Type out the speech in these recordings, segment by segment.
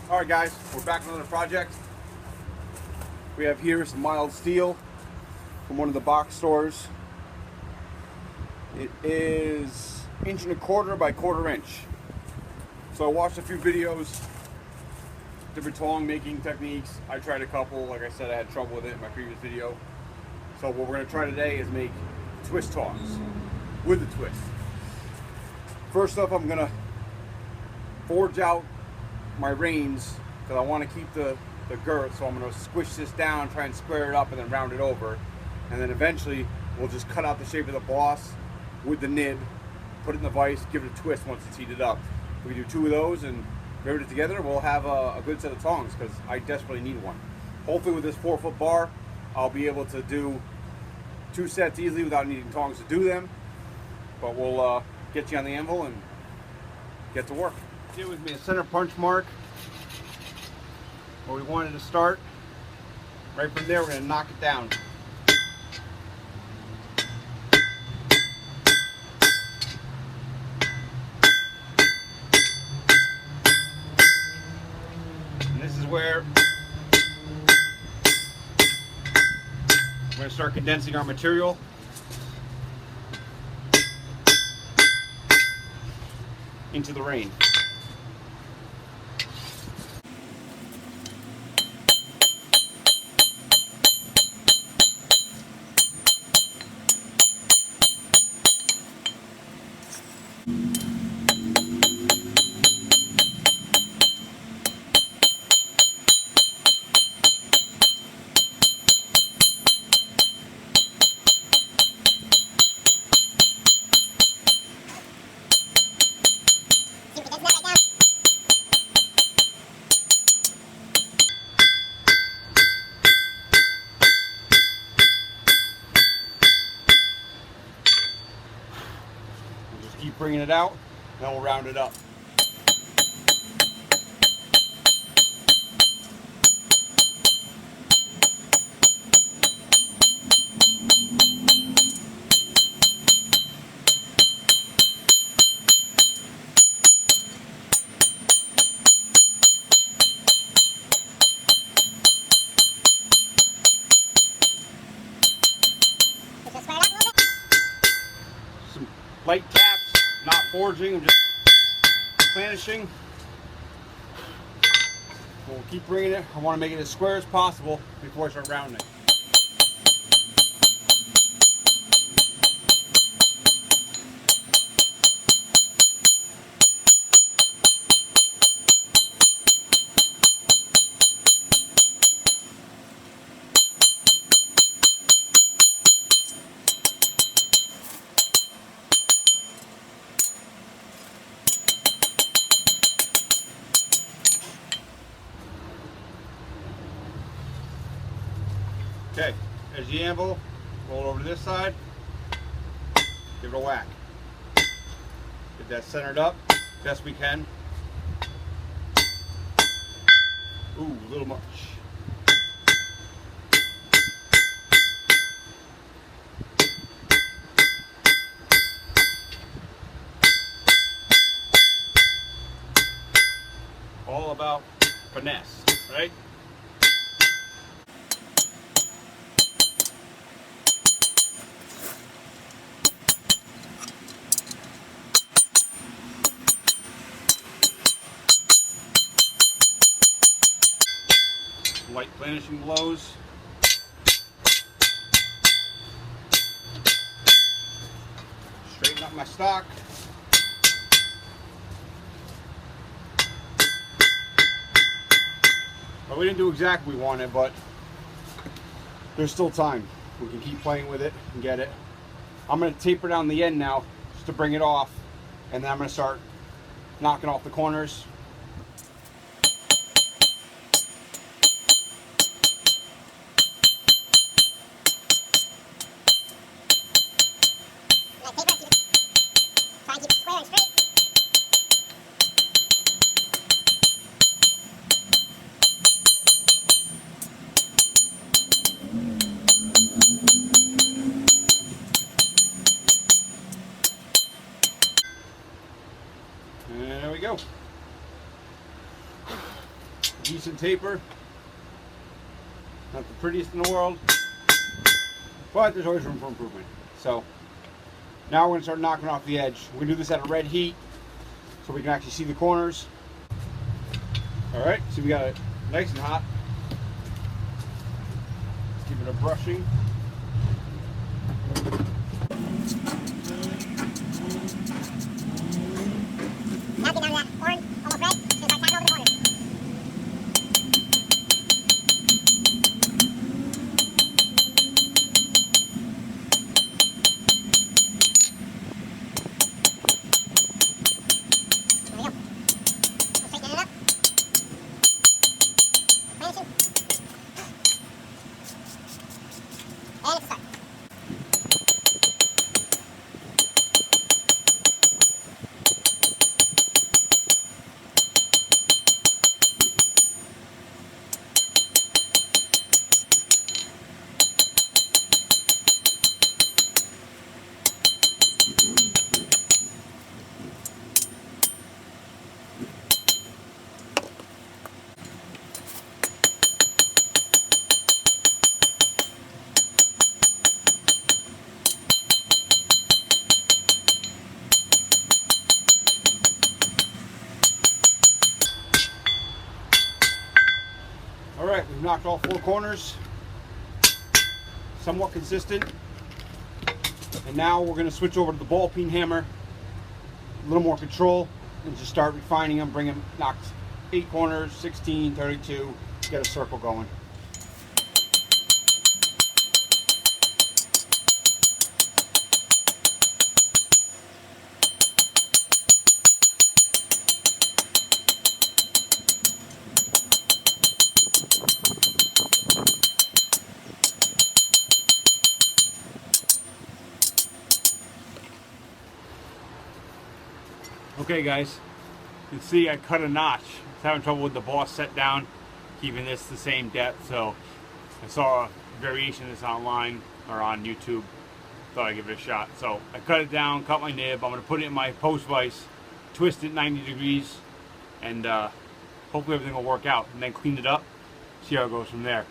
Alright guys, we're back on another project. We have here some mild steel from one of the box stores. It is 1.25 inches by 1/4 inch. So I watched a few videos, different tong making techniques. I tried a couple. Like I said, I had trouble with it in my previous video. So what we're going to try today is make twist tongs with a twist. First up, I'm going to forge out my reins because I want to keep the girth, so I'm going to squish this down, try and square it up, and then round it over, and then eventually we'll just cut out the shape of the boss with the nib, put it in the vise, give it a twist once it's heated up. If we do 2 of those and rivet it together, we'll have a good set of tongs because I desperately need one. Hopefully with this 4-foot bar I'll be able to do 2 sets easily without needing tongs to do them, but we'll get you on the anvil and get to work. Here with me a center punch mark where we wanted to start. Right from there we're going to knock it down. And this is where we're going to start condensing our material. Into the rain. Keep bringing it out, then we'll round it up. Some light taps, not forging, I'm just planishing. We'll keep bringing it. I want to make it as square as possible before I start rounding it. Okay, there's the anvil. Roll it over to this side. Give it a whack. Get that centered up best we can. Ooh, a little much. All about finesse, right? Light planishing blows. Straighten up my stock. Well, we didn't do exactly what we wanted, but there's still time. We can keep playing with it and get it. I'm going to taper down the end now just to bring it off, and then I'm going to start knocking off the corners. And there we go. decent taper. Not the prettiest in the world, but there's always room for improvement. So now we're going to start knocking off the edge. We're going to do this at a red heat so we can actually see the corners. Alright, so we got it nice and hot. Let's give it a brushing. Now get down to that orange, almost red, just like tapping over the corners. There we go. We'll straighten it up. Finishing. And it's a start. Alright, we've knocked all 4 corners. Somewhat consistent. And now we're going to switch over to the ball peen hammer. A little more control. And just start refining them. Bring them, knock 8 corners, 16, 32. Get a circle going. Okay guys, you can see I cut a notch. I was having trouble with the boss set down, keeping this the same depth, so I saw a variation of this online or on YouTube. Thought I'd give it a shot. So I cut it down, cut my nib. I'm going to put it in my post vise, twist it 90 degrees, and hopefully everything will work out. And then clean it up, see how it goes from there.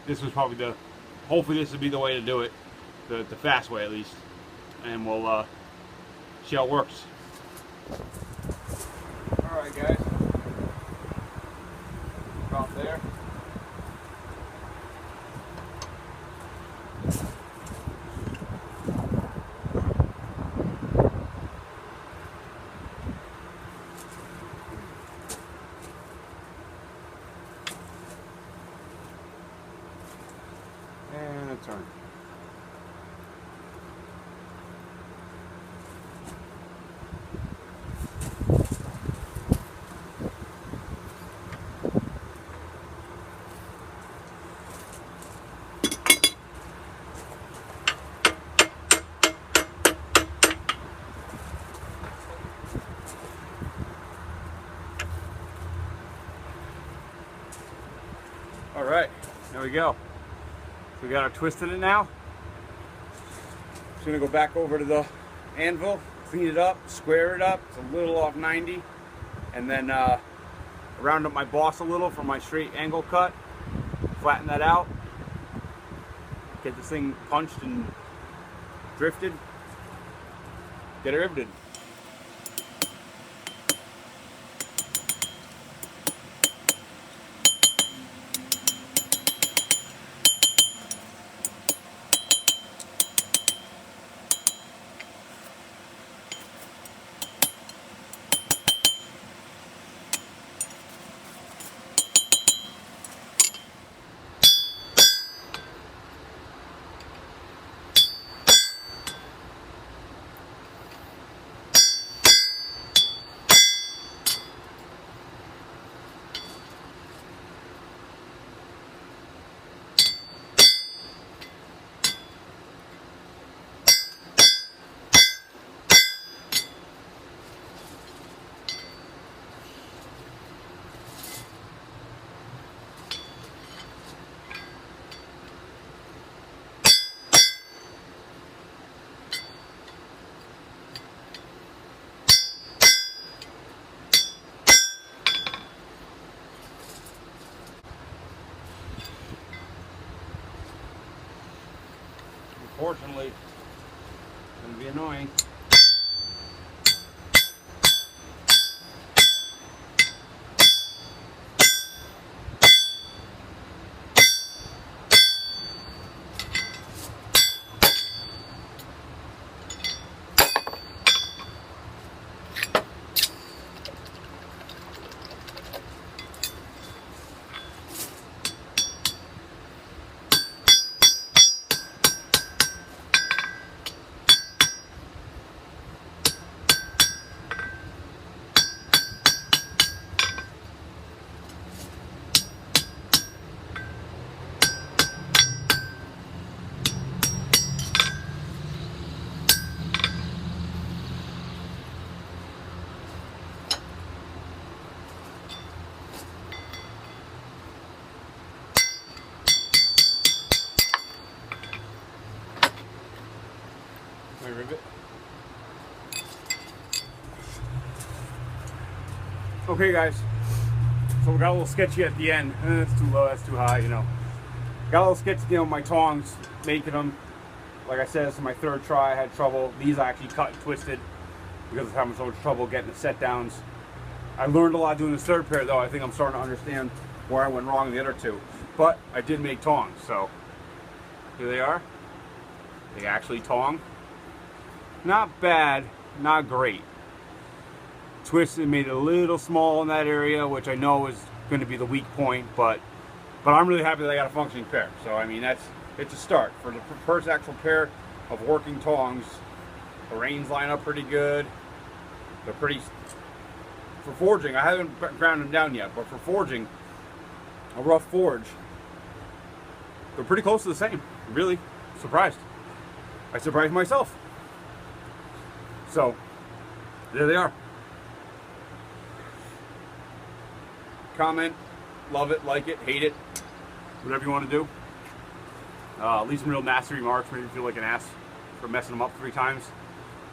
This was probably hopefully this will be the way to do it, the fast way at least. And we'll see how it works. Alright guys, about there. And a turn. All right, there we go. So we got our twist in it now. Just gonna go back over to the anvil, clean it up, square it up. It's a little off 90. And then round up my boss a little for my straight angle cut. Flatten that out. Get this thing punched and drifted. Get it riveted. unfortunately. It's gonna be annoying. Rivet. Okay guys, so we got a little sketchy at the end. That's too low, that's too high, you know. Got a little sketchy, you know, my tongs, making them. Like I said, this is my third try. I had trouble. These I actually cut and twisted because of having so much trouble getting the set downs. I learned a lot doing this third pair though. I think I'm starting to understand where I went wrong in the other two. But I did make tongs, so here they are. They actually tong. Not bad, not great. Twisted, made it a little small in that area, which I know is going to be the weak point, but I'm really happy that I got a functioning pair. So I mean, it's a start for the first actual pair of working tongs. The reins line up pretty good. They're pretty, for forging, I haven't ground them down yet, but for forging, a rough forge, they're pretty close to the same. Really surprised. I surprised myself. So, there they are. Comment, love it, like it, hate it, whatever you want to do. Leave some real nasty remarks, maybe feel like an ass for messing them up 3 times.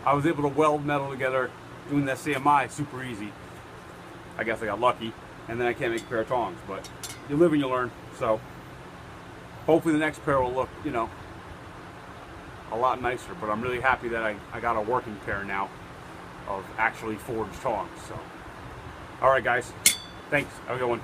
I was able to weld metal together doing that CMI super easy. I guess I got lucky, and then I can't make a pair of tongs, but you live and you learn. So, hopefully the next pair will look, you know, a lot nicer, but I'm really happy that I got a working pair now of actually forged tongs. So, all right guys, thanks, have a good one.